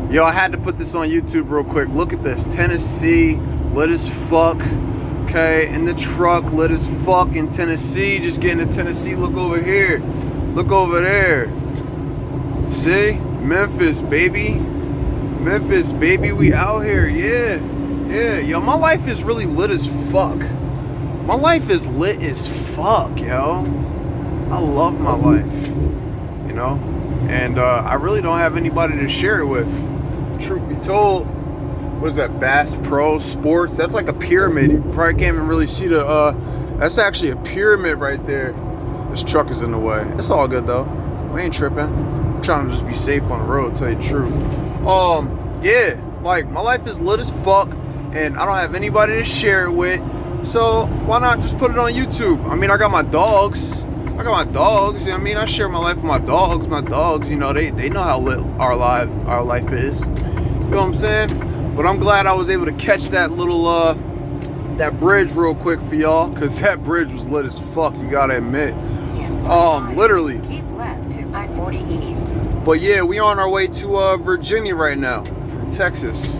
Yo, I had to put this on YouTube real quick. Look at this. Tennessee, lit as fuck. Okay, in the truck, lit as fuck in Tennessee. Just getting to Tennessee. Look over here. Look over there. See? Memphis, baby. Memphis, baby. We out here. Yeah. Yeah. Yo, my life is really lit as fuck. My life is lit as fuck, yo. I love my life. You know? And I really don't have anybody to share it with. Truth be told, what is that? Bass Pro Sports? That's like a pyramid. You probably can't even really see the that's actually a pyramid right there. This truck is in the way. It's all good though. We ain't tripping. I'm trying to just be safe on the road, tell you the truth. Yeah, like my life is lit as fuck and I don't have anybody to share it with. So why not just put it on YouTube? I mean, I got my dogs. You know what I mean? I share my life with my dogs. My dogs, you know, they know how lit our life is. You know what I'm saying? But I'm glad I was able to catch that little that bridge real quick for y'all, because that bridge was lit as fuck, you gotta admit. Literally. Keep left to I-40 East. But yeah, we on our way to Virginia right now from Texas.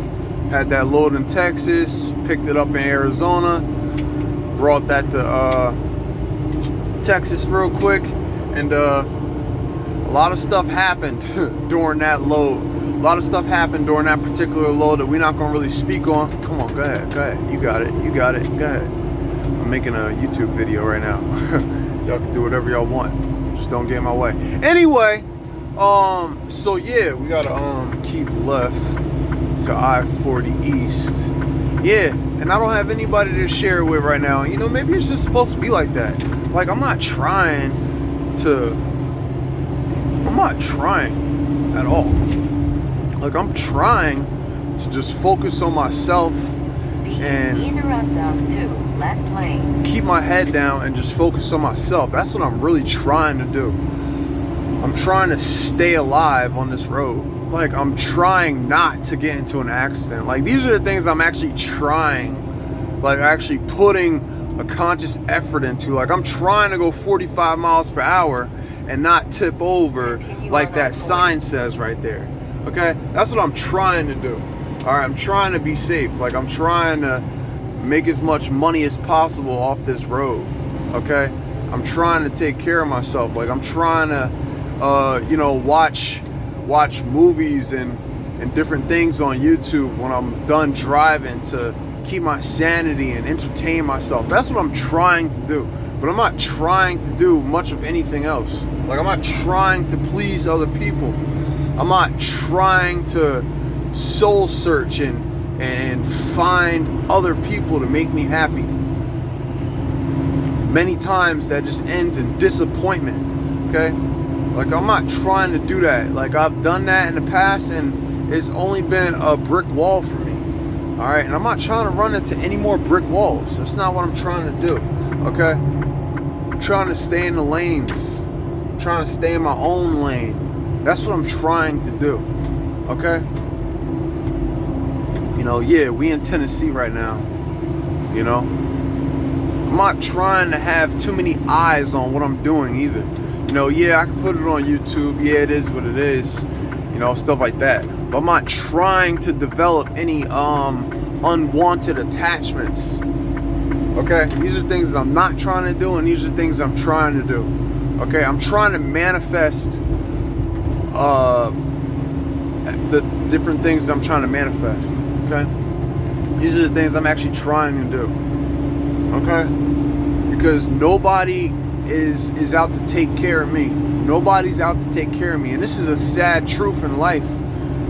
Had that load in Texas, picked it up in Arizona, brought that to Texas real quick, and a lot of stuff happened during that load. A lot of stuff happened during that particular load that we're not gonna really speak on. Come on, go ahead. You got it, go ahead. I'm making a YouTube video right now. Y'all can do whatever y'all want. Just don't get in my way. Anyway, so yeah, we gotta keep left to I-40 East. Yeah, and I don't have anybody to share it with right now. You know, maybe it's just supposed to be like that. Like, I'm not trying at all. Like, I'm trying to just focus on myself and interrupt them to left lanes. Keep my head down and just focus on myself. That's what I'm really trying to do. I'm trying to stay alive on this road. Like, I'm trying not to get into an accident. Like, these are the things I'm actually trying, like actually putting a conscious effort into. Like, I'm trying to go 45 miles per hour and not tip over like that sign says right there. Okay, that's what I'm trying to do. All right, I'm trying to be safe. Like, I'm trying to make as much money as possible off this road. Okay, I'm trying to take care of myself. Like, I'm trying to you know, watch movies and different things on YouTube when I'm done driving to keep my sanity and entertain myself. That's what I'm trying to do. But I'm not trying to do much of anything else. Like, I'm not trying to please other people. I'm not trying to soul search and find other people to make me happy. Many times that just ends in disappointment. Okay? Like, I'm not trying to do that. Like, I've done that in the past and it's only been a brick wall for me. All right, and I'm not trying to run into any more brick walls. That's not what I'm trying to do. Okay, I'm trying to stay in the lanes. I'm trying to stay in my own lane. That's what I'm trying to do. Okay, you know, yeah, we in Tennessee right now. You know, I'm not trying to have too many eyes on what I'm doing either. You know, yeah, I can put it on YouTube. Yeah, it is what it is. You know, stuff like that. But I'm not trying to develop any unwanted attachments. Okay, these are things that I'm not trying to do, and these are things I'm trying to do. Okay, I'm trying to manifest the different things that I'm trying to manifest. Okay, these are the things I'm actually trying to do. Okay, because nobody is out to take care of me. Nobody's out to take care of me, and this is a sad truth in life.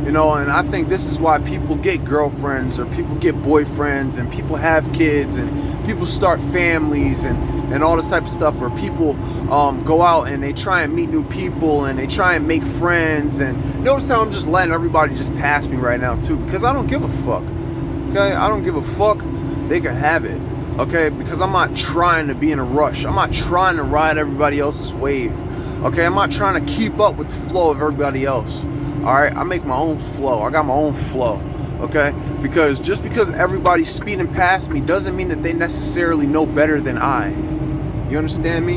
You know, and I think this is why people get girlfriends or people get boyfriends and people have kids and people start families and all this type of stuff, where people go out and they try and meet new people and they try and make friends. And notice how I'm just letting everybody just pass me right now too, because I don't give a fuck. Okay, I don't give a fuck. They can have it. Okay, because I'm not trying to be in a rush. I'm not trying to ride everybody else's wave. Okay, I'm not trying to keep up with the flow of everybody else. All right, I make my own flow. I got my own flow. Okay, because just because everybody's speeding past me doesn't mean that they necessarily know better than I. You understand me?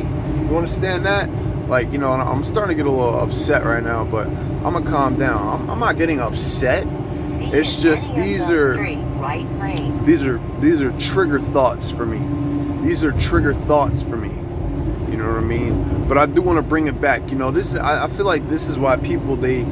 You understand that? Like, you know, I'm starting to get a little upset right now, but I'm gonna calm down. I'm not getting upset. It's just these are trigger thoughts for me. These are trigger thoughts for me. You know what I mean? But I do want to bring it back. You know, this is, I feel like this is why people they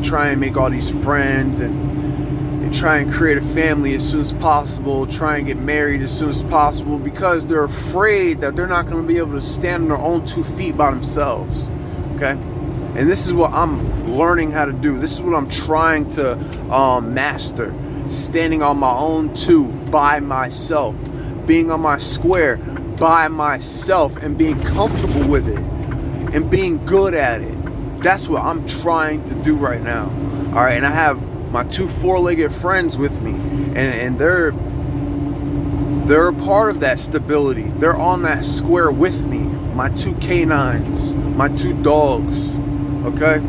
try and make all these friends, and they try and create a family as soon as possible, try and get married as soon as possible, because they're afraid that they're not going to be able to stand on their own 2 feet by themselves. Okay? And this is what I'm learning how to do. This is what I'm trying to master. Standing on my own 2 by myself. Being on my square by myself and being comfortable with it and being good at it. That's what I'm trying to do right now. All right, and I have my 2 4-legged friends with me, and they're a part of that stability. They're on that square with me. My 2 canines, my 2 dogs. Okay,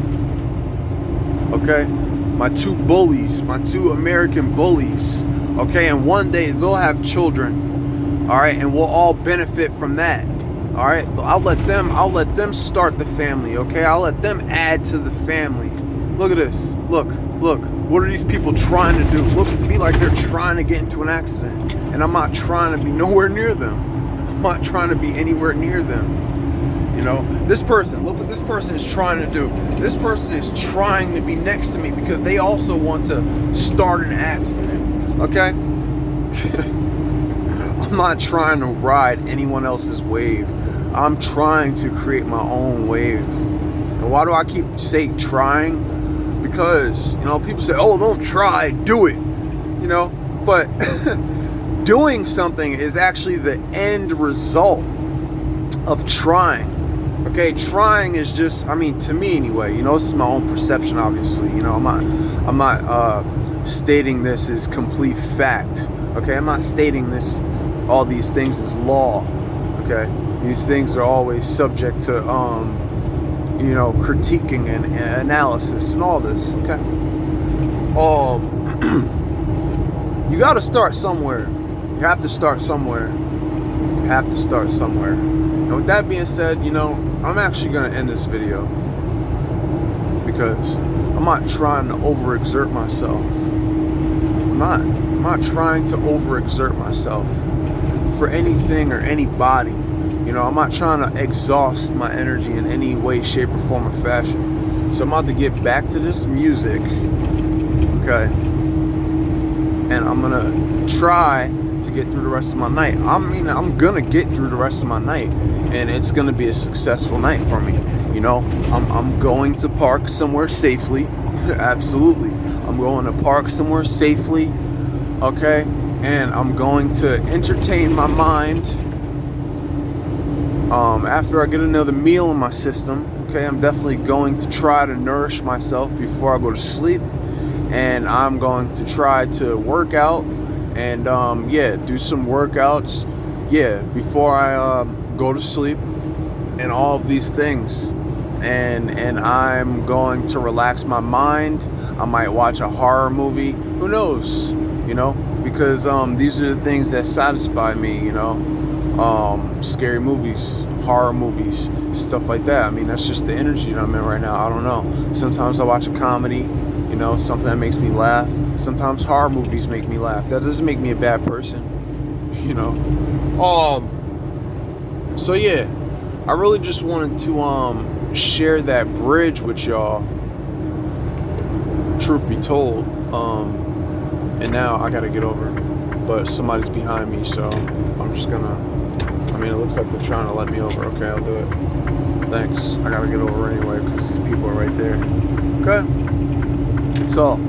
my 2 bullies, my 2 American bullies. Okay, and one day they'll have children. All right, and we'll all benefit from that. All right, I'll let them start the family. Okay, I'll let them add to the family. Look at this. Look. What are these people trying to do? Looks to me like they're trying to get into an accident, and I'm not trying to be nowhere near them. I'm not trying to be anywhere near them. You know, this person, look what this person is trying to do. This person is trying to be next to me because they also want to start an accident. Okay. I'm not trying to ride anyone else's wave. I'm trying to create my own wave. And why do I keep saying trying? Because, you know, people say, oh, don't try, do it. You know, but doing something is actually the end result of trying. Okay, trying is just, I mean, to me anyway, you know, this is my own perception, obviously. You know, I'm not stating this as complete fact. Okay, I'm not stating all these things as law. Okay, these things are always subject to you know, critiquing and analysis and all this. Okay, you got to start somewhere. You have to start somewhere. You have to start somewhere. And with that being said, you know, I'm actually gonna end this video because I'm not trying to overexert myself. I'm not trying to overexert myself for anything or anybody. You know, I'm not trying to exhaust my energy in any way, shape, or form or fashion. So I'm about to get back to this music, okay? And I'm gonna try to get through the rest of my night. I mean, I'm gonna get through the rest of my night, and it's gonna be a successful night for me. You know, I'm going to park somewhere safely. Absolutely. I'm going to park somewhere safely, okay? And I'm going to entertain my mind after I get another meal in my system. Okay, I'm definitely going to try to nourish myself before I go to sleep, and I'm going to try to work out and yeah, do some workouts, yeah, before I go to sleep, and all of these things. And I'm going to relax my mind. I might watch a horror movie. Who knows? You know, because these are the things that satisfy me. You know, scary movies, horror movies, stuff like that. I mean, that's just the energy that I'm in right now. I don't know. Sometimes I watch a comedy, you know, something that makes me laugh. Sometimes horror movies make me laugh. That doesn't make me a bad person, you know. So yeah, I really just wanted to share that bridge with y'all, truth be told. And now I gotta get over it, but somebody's behind me, so I'm just gonna, I mean, it looks like they're trying to let me over. Okay, I'll do it. Thanks. I gotta get over anyway because these people are right there. Okay, so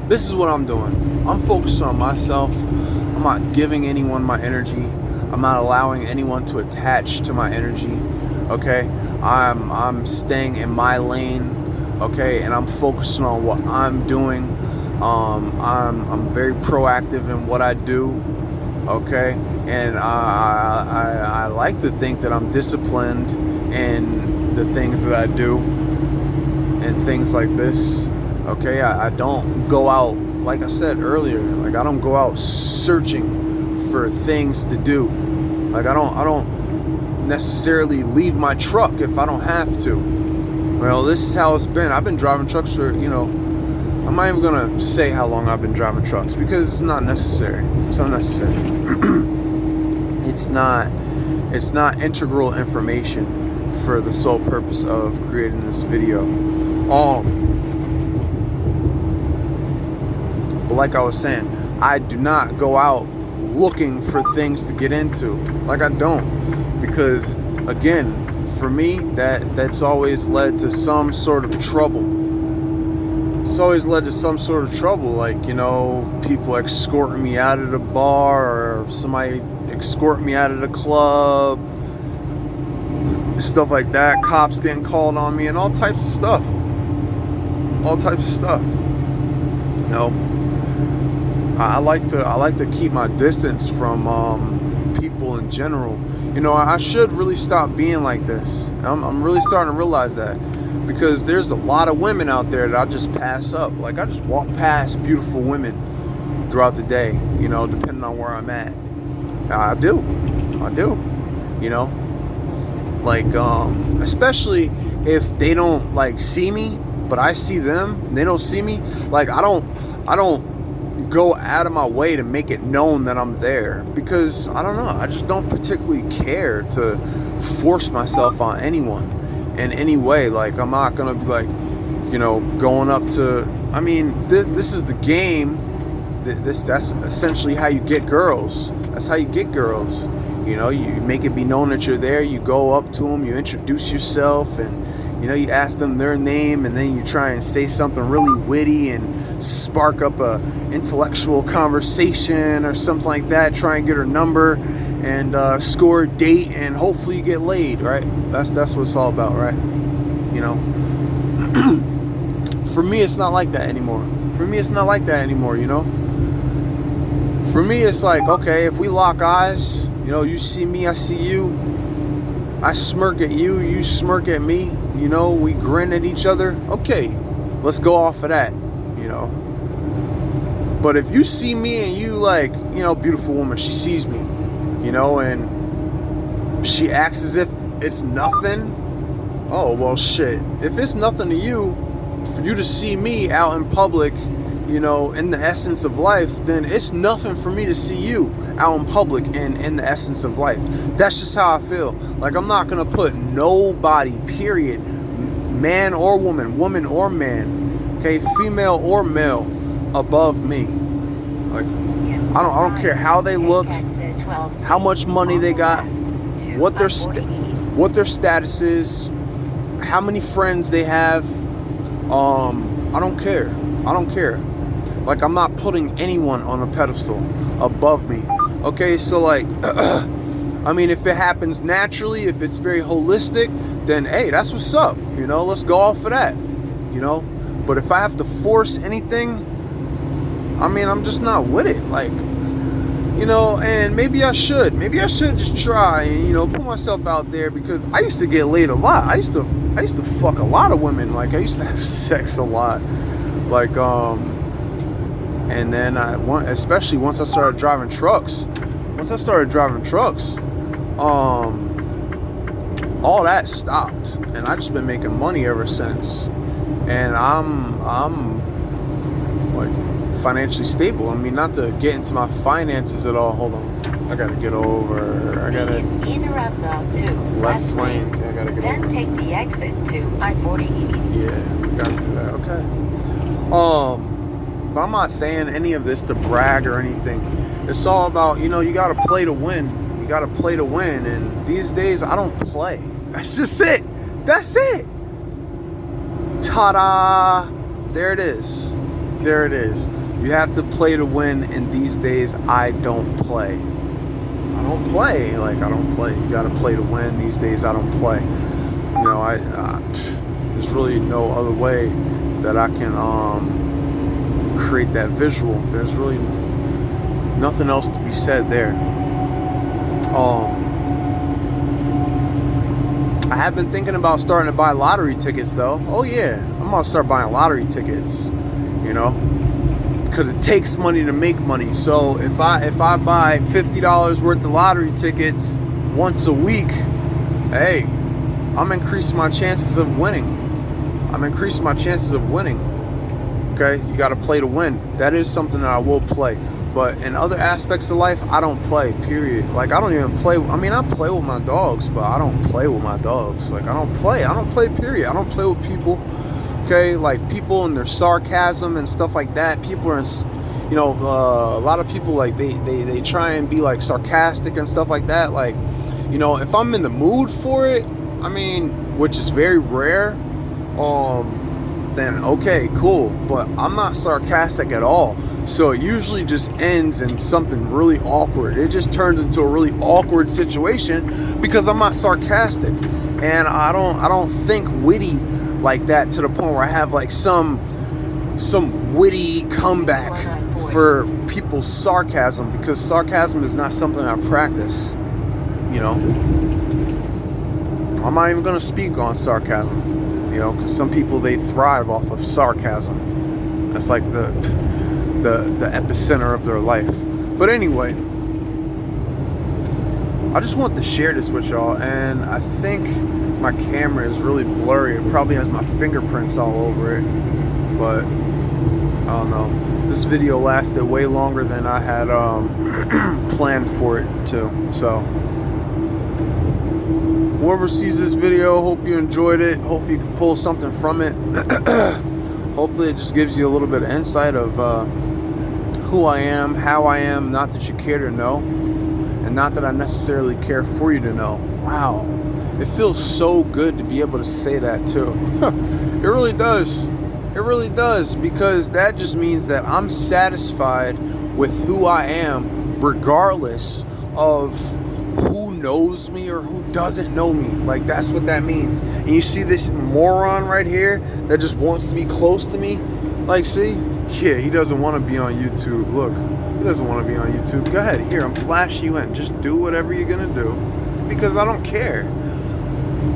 this is what I'm doing. I'm focused on myself. I'm not giving anyone my energy. I'm not allowing anyone to attach to my energy. Okay, I'm staying in my lane. Okay, and I'm focusing on what I'm doing. I'm very proactive in what I do. Okay, and I like to think that I'm disciplined in the things that I do and things like this. Okay, I don't go out, like I said earlier, like I don't go out searching for things to do. Like I don't necessarily leave my truck if I don't have to. Well, this is how it's been. I've been driving trucks for, I'm not even gonna say how long I've been driving trucks because it's not necessary. It's unnecessary. It's not integral information for the sole purpose of creating this video. But like I was saying, I do not go out looking for things to get into. Like, I don't, because again, for me, that's always led to some sort of trouble. It's always led to some sort of trouble, like, people escorting me out of the bar, or somebody escorting me out of the club, stuff like that, cops getting called on me, and all types of stuff. I like to keep my distance from people in general. I should really stop being like this. I'm really starting to realize that, because there's a lot of women out there that I just pass up. Like, I just walk past beautiful women throughout the day, depending on where I'm at. I do, like, especially if they don't like see me, but I see them and they don't see me. Like, I don't go out of my way to make it known that I'm there, because I don't know, I just don't particularly care to force myself on anyone in any way. Like, I'm not gonna be like, going up to, this is the game. That's essentially how you get girls. That's how you get girls. You make it be known that you're there. You go up to them, you introduce yourself, and you ask them their name, and then you try and say something really witty and spark up a intellectual conversation or something like that. Try and get her number and score a date, and hopefully you get laid, right? That's what it's all about, right? For me, it's not like that anymore. For me, it's like, okay, if we lock eyes, you see me, I see you, I smirk at you, you smirk at me, we grin at each other. Okay, let's go off of that, But if you see me and you, like, beautiful woman, she sees me, and she acts as if it's nothing. Oh, well, shit. If it's nothing to you, for you to see me out in public, in the essence of life, then it's nothing for me to see you out in public and in the essence of life. That's just how I feel. Like, I'm not gonna put nobody, period, man or woman, woman or man, okay, female or male, above me. Like, I don't care how they look, how much money they got, what their status is, how many friends they have. I don't care. Like, I'm not putting anyone on a pedestal above me. Okay, so like, if it happens naturally, if it's very holistic, then hey, that's what's up. Let's go off of that. But if I have to force anything, I'm just not with it. Like, and maybe I should just try and, put myself out there, because I used to get laid a lot. I used to fuck a lot of women. Like, I used to have sex a lot. Like, and then especially once I started driving trucks, all that stopped, and I just been making money ever since. And I'm like financially stable. Not to get into my finances at all. Hold on, I gotta get over. I gotta interrupt to left lane. I gotta get then over. Take the exit to I-40 East. Yeah, gotta do that. Okay. But I'm not saying any of this to brag or anything. It's all about, you gotta play to win. And these days, I don't play. That's just it. That's it. Ta-da. There it is. You have to play to win, and these days, I don't play. I don't play. You gotta play to win. These days, I don't play. There's really no other way that I can, create that visual. There's really nothing else to be said there. I have been thinking about starting to buy lottery tickets, though. Oh yeah, I'm gonna start buying lottery tickets, because it takes money to make money. So if I buy $50 worth of lottery tickets once a week, hey, I'm increasing my chances of winning. I'm increasing my chances of winning. Okay, you got to play to win. That is something that I will play. But in other aspects of life, I don't play, period. Like, I don't even play. I mean, I play with my dogs, but I don't play with my dogs. Like, I don't play, period. I don't play with people. Okay, like people and their sarcasm and stuff like that. People are in, you know, a lot of people, like, they try and be like sarcastic and stuff like that. Like, you know, if I'm in the mood for it, I mean, which is very rare, then okay, cool. But I'm not sarcastic at all. So it usually just ends in something really awkward. It just turns into a really awkward situation because I'm not sarcastic, and I don't think witty like that to the point where I have like some witty comeback for people's sarcasm, because sarcasm is not something I practice. You know, I'm not even gonna speak on sarcasm. You know, because some people, they thrive off of sarcasm. That's like the epicenter of their life. But anyway, I just want to share this with y'all, and I think my camera is really blurry. It probably has my fingerprints all over it, but I don't know. This video lasted way longer than I had planned for it to. So whoever sees this video, hope you enjoyed it. Hope you can pull something from it. Hopefully it just gives you a little bit of insight of who I am, how I am. Not that you care to know, and not that I necessarily care for you to know. Wow, it feels so good to be able to say that too. It really does. It really does, because that just means that I'm satisfied with who I am, regardless of who knows me or who doesn't know me. Like, that's what that means. And you see this moron right here that just wants to be close to me. Like, see? Yeah, he doesn't want to be on YouTube. Look, he doesn't want to be on YouTube. Go ahead, here, I'm flashing you in. Just do whatever you're gonna do, because I don't care.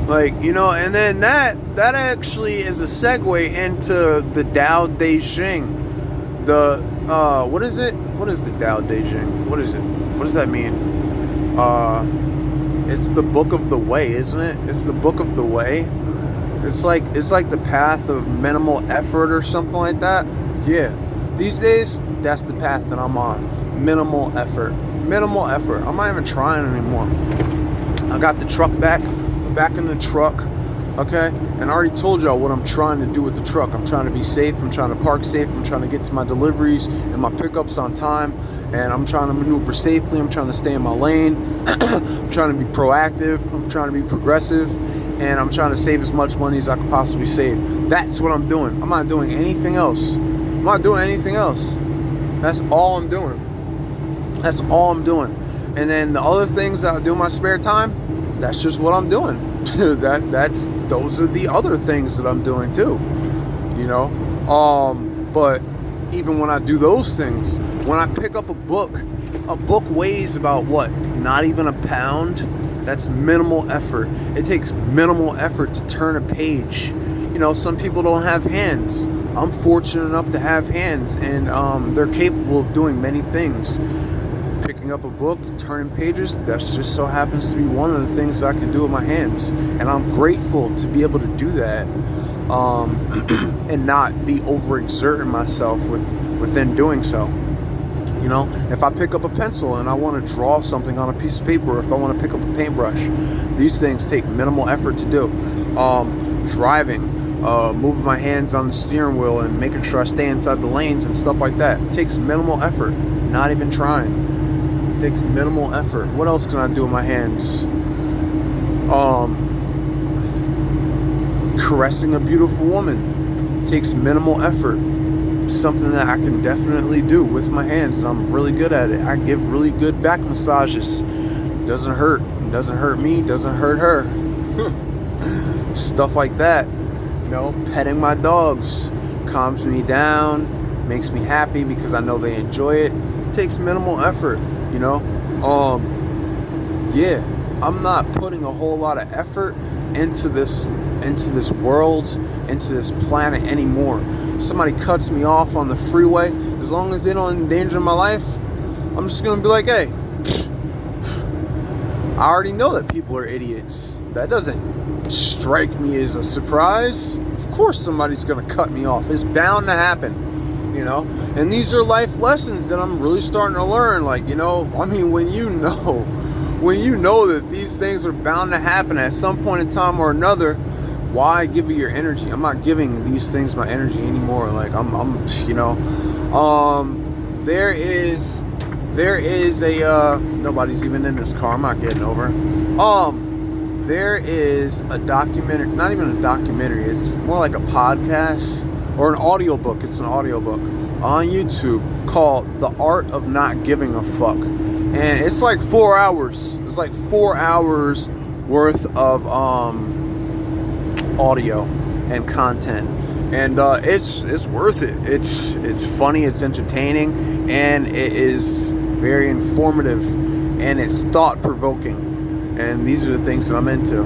Like, you know, and then that actually is a segue into the Tao Te Ching. The what is it? What is the Tao Te Ching? What is it? What does that mean? It's the book of the way, isn't it? It's the book of the way. It's like the path of minimal effort or something like that. Yeah. These days, that's the path that I'm on. Minimal effort. Minimal effort. I'm not even trying anymore. I got the truck back. I'm back in the truck. Okay? And I already told y'all what I'm trying to do with the truck. I'm trying to be safe. I'm trying to park safe. I'm trying to get to my deliveries and my pickups on time. And I'm trying to maneuver safely. I'm trying to stay in my lane. I'm trying to be proactive. I'm trying to be progressive. And I'm trying to save as much money as I could possibly save. That's what I'm doing. I'm not doing anything else. I'm not doing anything else. That's all I'm doing. That's all I'm doing. And then the other things that I do in my spare time, that's just what I'm doing. Those are the other things that I'm doing too. You know? But even when I do those things, when I pick up a book weighs about what? Not even a pound. That's minimal effort. It takes minimal effort to turn a page. You know, some people don't have hands. I'm fortunate enough to have hands, and they're capable of doing many things. Picking up a book, turning pages, that just so happens to be one of the things I can do with my hands. And I'm grateful to be able to do that, and not be overexerting myself within doing so. You know, if I pick up a pencil and I want to draw something on a piece of paper, or if I want to pick up a paintbrush, these things take minimal effort to do. Driving, moving my hands on the steering wheel and making sure I stay inside the lanes and stuff like that, it takes minimal effort. Not even trying. It takes minimal effort. What else can I do with my hands? Caressing a beautiful woman takes minimal effort. Something that I can definitely do with my hands, and I'm really good at it. I give really good back massages. Doesn't hurt. Doesn't hurt me. Doesn't hurt her. Stuff like that. You know, petting my dogs calms me down, makes me happy because I know they enjoy it. It takes minimal effort. You know, yeah. I'm not putting a whole lot of effort into this world, into this planet anymore. Somebody cuts me off on the freeway, as long as they don't endanger my life, I'm just gonna be like, hey, I already know that people are idiots. That doesn't strike me as a surprise. Of course somebody's going to cut me off. It's bound to happen, you know? And these are life lessons that I'm really starting to learn. Like, you know, I mean, when you know that these things are bound to happen at some point in time or another, why give it your energy? I'm not giving these things my energy anymore. Like, I'm you know, there is a, nobody's even in this car. I'm not getting over. There is a documentary, not even a documentary, it's more like a podcast or an audiobook. It's an audiobook on YouTube called The Art of Not Giving a Fuck. And it's like 4 hours. It's like 4 hours worth of audio and content. And it's worth it. It's funny, it's entertaining, and it is very informative, and it's thought-provoking. And these are the things that I'm into.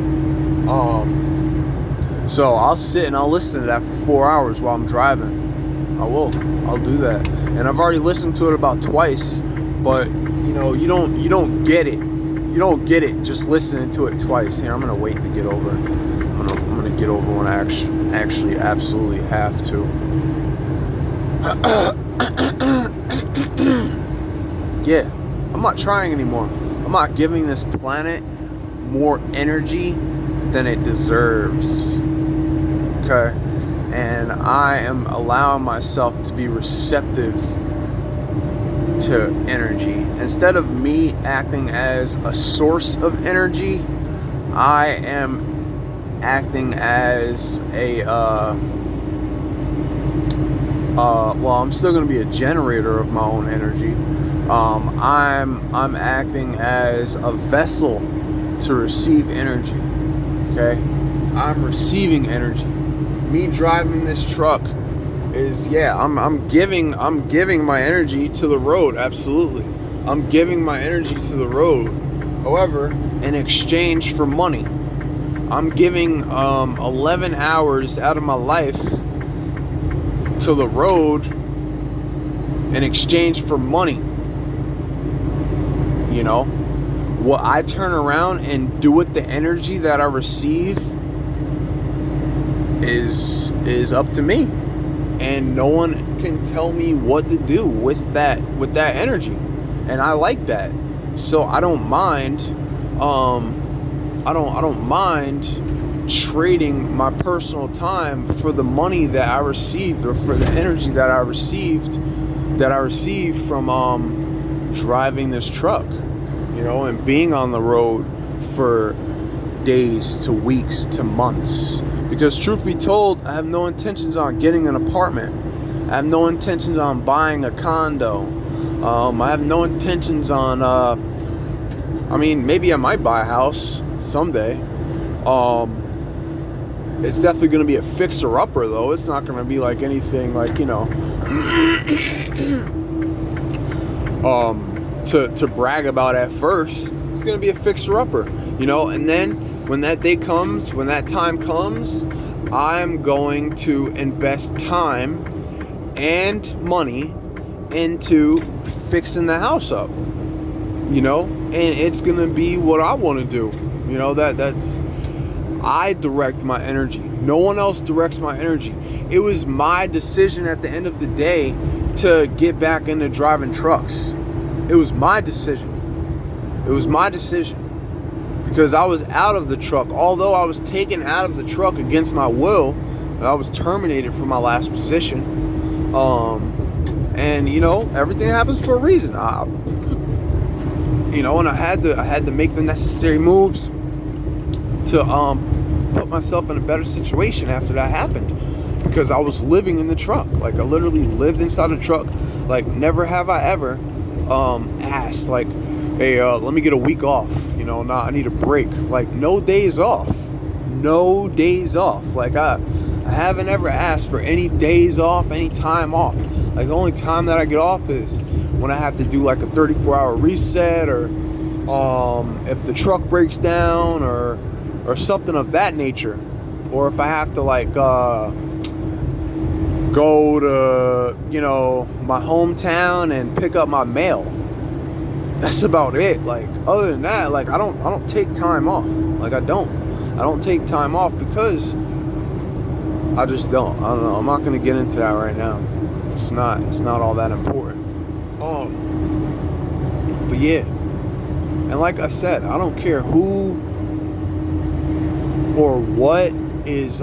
So I'll sit and I'll listen to that for 4 hours while I'm driving. I'll do that. And I've already listened to it about twice, but you know, you don't get it. You don't get it just listening to it twice. Here, I'm gonna wait to get over. I'm gonna get over when I actually absolutely have to. Yeah, I'm not trying anymore. I'm not giving this planet more energy than it deserves. Okay? And I am allowing myself to be receptive to energy. Instead of me acting as a source of energy, I am acting as a well, I'm still going to be a generator of my own energy. I'm acting as a vessel to receive energy. Okay, I'm receiving energy. Me driving this truck is, yeah, I'm giving my energy to the road. Absolutely, I'm giving my energy to the road. However, in exchange for money, I'm giving 11 hours out of my life to the road in exchange for money. You know, what I turn around and do with the energy that I receive is up to me, and no one can tell me what to do with that energy, and I like that. So I don't mind. I don't mind trading my personal time for the money that I received, or for the energy that I received from driving this truck, you know, and being on the road for days to weeks to months. Because truth be told, I have no intentions on getting an apartment. I have no intentions on buying a condo. I have no intentions on, I mean, maybe I might buy a house someday. It's definitely going to be a fixer-upper, though. It's not going to be like anything like, you know, to brag about at first. It's going to be a fixer-upper, you know. And then when that day comes, when that time comes, I'm going to invest time and money into fixing the house up, you know. And it's going to be what I want to do, you know. That's I direct my energy. No one else directs my energy. It was my decision at the end of the day to get back into driving trucks. It was my decision. It was my decision. Because I was out of the truck. Although I was taken out of the truck against my will, I was terminated from my last position. And you know, everything happens for a reason. You know, and I had to make the necessary moves to put myself in a better situation after that happened, because I was living in the truck. Like, I literally lived inside the truck. Like, never have I ever asked, like, hey, let me get a week off, you know. Nah, I need a break. Like, no days off. Like, I haven't ever asked for any days off, any time off. Like, the only time that I get off is when I have to do like a 34-hour reset, or if the truck breaks down, or something of that nature, or if I have to like go to, you know, my hometown and pick up my mail. That's about it. Like, other than that, like, I don't take time off. Like, I don't. I don't take time off because I just don't. I don't know. I'm not going to get into that right now. It's not all that important. But yeah. And like I said, I don't care who or what is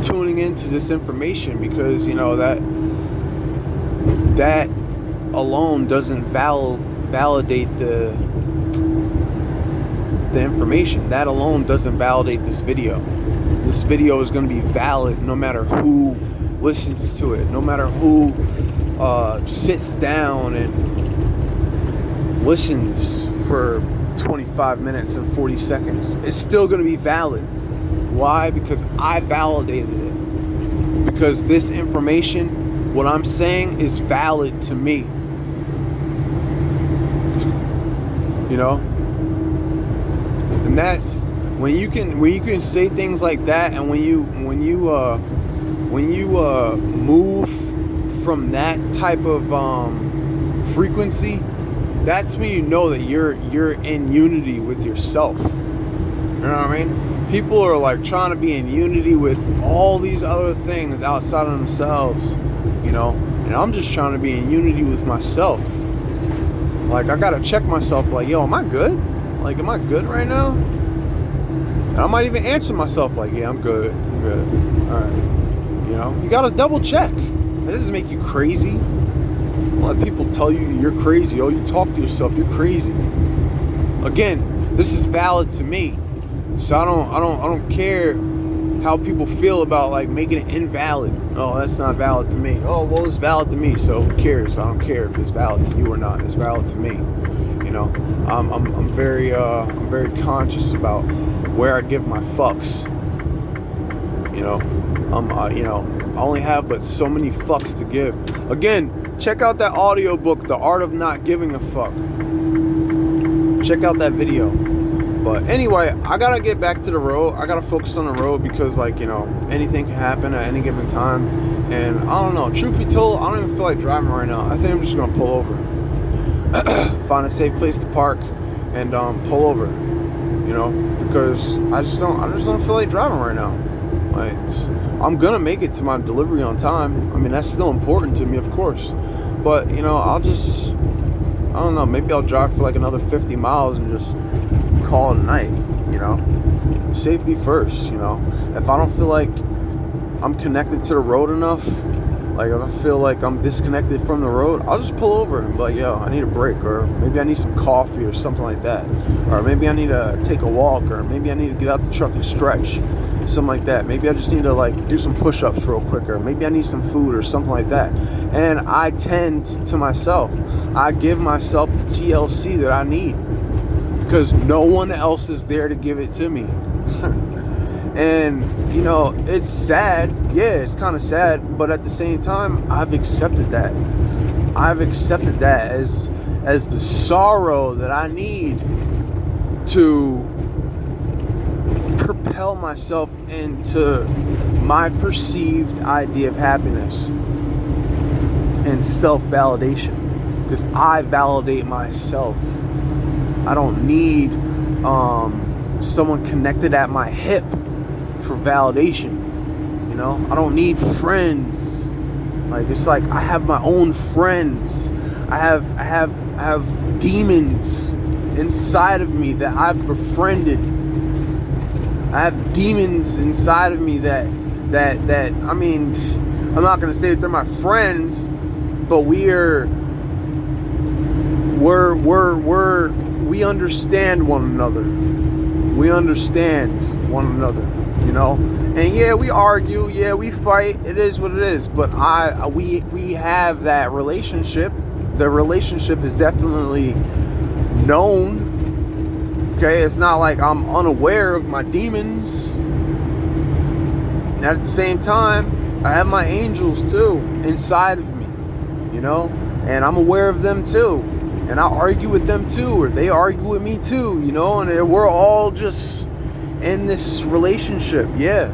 tuning into this information, because that alone doesn't validate the information. That alone doesn't validate this video. This video is going to be valid no matter who listens to it, no matter who sits down and listens for 25 minutes and 40 seconds. It's still going to be valid. Why? Because I validated it. Because this information, what I'm saying, is valid to me. And that's when you can say things like that, and when you move from that type of frequency, that's when you know that you're in unity with yourself. You know what I mean? People are like trying to be in unity with all these other things outside of themselves, and I'm just trying to be in unity with myself. Like, I gotta check myself, like, yo, am I good? Like, am I good right now? And I might even answer myself like, yeah, I'm good. All right. You gotta double check. That doesn't make you crazy. Don't let people tell you you're crazy. Oh, you talk to yourself, you're crazy. Again, this is valid to me. So I don't care how people feel about like making it invalid. Oh, that's not valid to me. Oh, well, it's valid to me, so who cares? I don't care if it's valid to you or not. It's valid to me. I'm very conscious about where I give my fucks. I only have but so many fucks to give. Again, check out that audiobook, The Art of Not Giving a Fuck. Check out that video. But anyway, I gotta get back to the road. I gotta focus on the road because, anything can happen at any given time. And I don't know. Truth be told, I don't even feel like driving right now. I think I'm just gonna pull over, find a safe place to park, and pull over. Because I just don't feel like driving right now. Like, I'm gonna make it to my delivery on time. I mean, that's still important to me, of course. But I don't know. Maybe I'll drive for like another 50 miles and just call it a night, safety first. If I don't feel like I'm connected to the road enough, like if I feel like I'm disconnected from the road, I'll just pull over and be like, yo, I need a break, or maybe I need some coffee or something like that, or maybe I need to take a walk, or maybe I need to get out the truck and stretch, something like that. Maybe I just need to do some push-ups real quick, or maybe I need some food or something like that. And I tend to myself, I give myself the TLC that I need, because no one else is there to give it to me. And it's sad. Yeah, it's kind of sad, but at the same time, I've accepted that as the sorrow that I need to propel myself into my perceived idea of happiness and self-validation, because I validate myself. I don't need someone connected at my hip for validation. I don't need friends. It's like I have my own friends. I have demons inside of me that I've befriended. I have demons inside of me that I mean, I'm not gonna say that they're my friends, but we understand one another. We understand one another, And yeah, we argue, yeah, we fight. It is what it is. But we have that relationship. The relationship is definitely known. Okay, it's not like I'm unaware of my demons. And at the same time, I have my angels too inside of me, and I'm aware of them too. And I argue with them too, or they argue with me too, and we're all just in this relationship, yeah.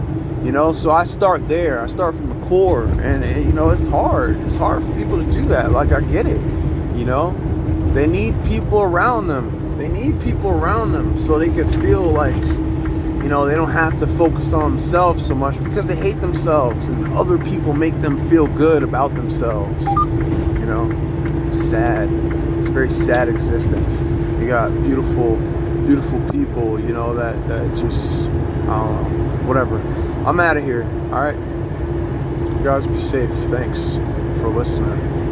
So I start there. I start from the core, and it's hard. It's hard for people to do that. Like, I get it, They need people around them. They need need people around them so they can feel like, you know, they don't have to focus on themselves so much because they hate themselves and other people make them feel good about themselves. You know, it's sad. It's a very sad existence. You got beautiful people, you know, that just, I don't know, whatever. I'm out of here, all right? You guys be safe. Thanks for listening.